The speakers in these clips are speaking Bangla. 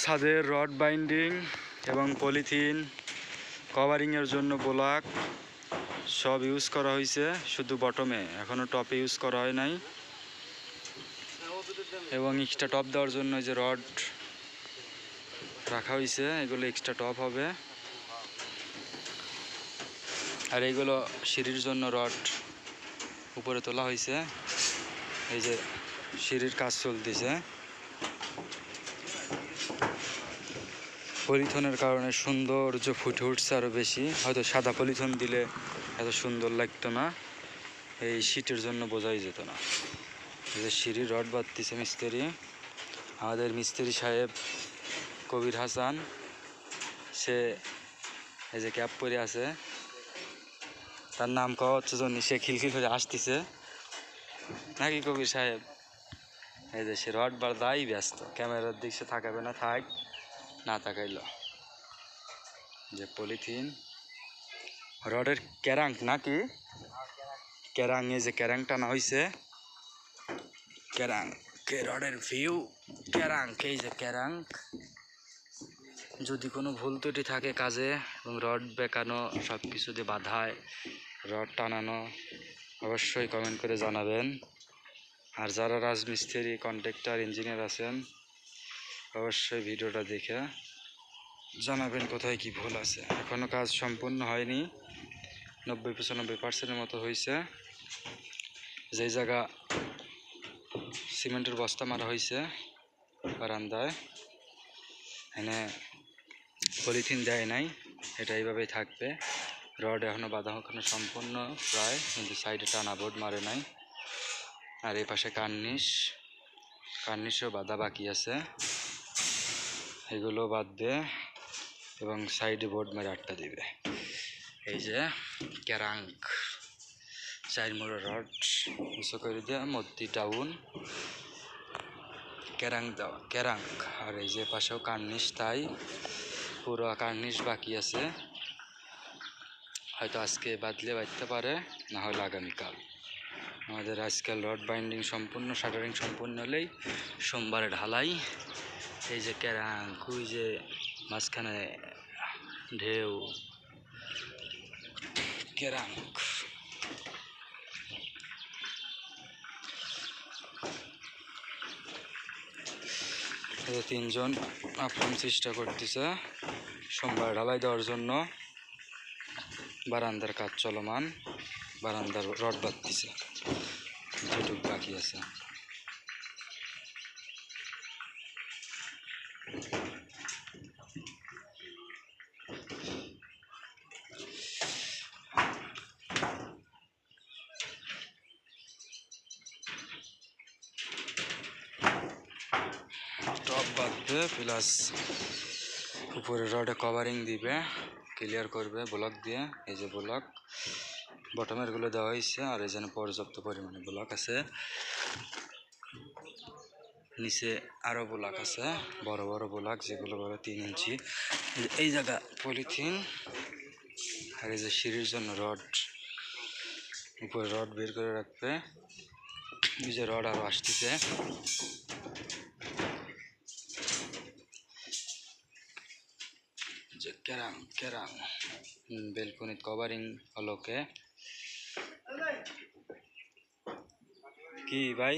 ছাদের রড বাইন্ডিং এবং পলিথিন কভারিংয়ের জন্য ব্লক সব ইউজ করা হয়েছে, শুধু বটমে, এখনও টপে ইউজ করা হয় নাই। এবং এক্সট্রা টপ দেওয়ার জন্য যে রড রাখা হয়েছে এগুলো এক্সট্রা টপ হবে। আর এইগুলো সিঁড়ির জন্য রড উপরে তোলা হয়েছে। এই যে সিঁড়ির কাজ চলতেছে। পলিথনের কারণে সৌন্দর্য ফুটে উঠছে আরও বেশি। হয়তো সাদা পলিথন দিলে এত সুন্দর লাগতো না, এই শীটের জন্য বোঝাই যেত না। এই যে সিঁড়ির রড বাঁধতেছে মিস্ত্রি, আমাদের মিস্ত্রি সাহেব কবির হাসান। সে এই যে ক্যাপ পরে আছে, তার নাম কওয়া হচ্ছে জন্য সে খিলখিল করে আসতেছে নাকি কবির সাহেব? এই যে সে রড বাঁধাই ব্যস্ত, ক্যামেরার দিক সে তাকাবে না, থাক না তাকাইল। যে পলিথিন রডের ক্যারাং নাকি ক্যারাং, এই যে ক্যারাং টানা হয়েছে, ক্যারাং কে রডের ভিউ, ক্যারাং এই যে ক্যারাং। যদি কোনো ভুল ত্রুটি থাকে কাজে এবং রড বেঁকানো সব কিছু দিয়ে বাঁধায়, রড টানানো, অবশ্যই কমেন্ট করে জানাবেন। আর যারা রাজমিস্ত্রি, কন্ট্রাক্টর, ইঞ্জিনিয়ার আছেন অবশ্যই ভিডিওটা দেখে জানাবেন কোথায় কি ভুল আছে। এখনও কাজ সম্পূর্ণ হয়নি, 90-95% মতো হয়েছে। যেই জায়গা সিমেন্টের বস্তা মারা হয়েছে বারান্দায়, এখানে পলিথিন দেয় নাই, এটা এইভাবেই থাকবে। রড এখনও বাঁধা ওখানে সম্পূর্ণ প্রায়, কিন্তু সাইডে টানা বোর্ড মারে নাই। আর এই পাশে কার্নিশও বাঁধা বাকি আছে, এগুলো বাঁধবে এবং সাইডে বোর্ড মেরে আটটা দিবে। এই যে ক্যারাঙ্ক 4 মোড়ের রড উঁচু করে দেওয়া, মধ্যি ডাউন ক্যারাঙ্ক দেওয়া, ক্যারাঙ্ক। আর এই যে পাশেও কার্নিশ, তাই পুরো কার্নিশ বাকি আছে। হয়তো আজকে বাঁধলে বাঁধতে পারে, না হলে আগামীকাল। আমাদের আজকাল রড বাইন্ডিং সম্পূর্ণ, শাটারিং সম্পূর্ণ হলেই সোমবারে ঢালাই। এই যে ক্যারাঙ্ক, ওই যে মাঝখানে ঢেউ, ক্যারাঙ্ক। তিনজন আপ্রাণ চেষ্টা করতেছে সোমবার ঢালাই দেওয়ার জন্য। বারান্দার কাজ চলমান, বারান্দার রড বাঁধতেছে, যেটুক বাকি আছে। টপ বাঁধবে প্লাস উপরে রডে কভারিং দিবে, ক্লিয়ার করবে ব্লক দিয়ে। এই যে ব্লক বটমের গুলো দেওয়া হয়েছে, আর এই যেন পর্যাপ্ত পরিমাণে ব্লক আছে। নিচে আরো ব্লক আছে, বড় বড় ব্লক, যেগুলো বড় 3 ইঞ্চি। এই জায়গা পলিথিন। আর এই যে সিঁড়ির জন্য রড, উপরে রড বের করে রাখবে। এই যে রড আরো আসতেছে। যে ক্যারাং বেলকনিত কভারিং হলোকে। কি ভাই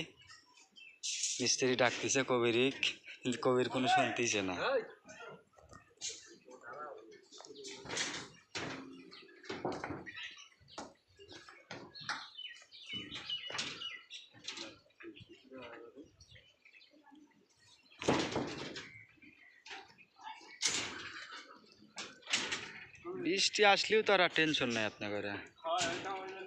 মিস্ত্রি ডাকতেছে কবিরিক, কিন্তু কবির কোনো শুনতেছে না। বৃষ্টি আসলেও তো আর টেনশন নাই আপনার ঘরে।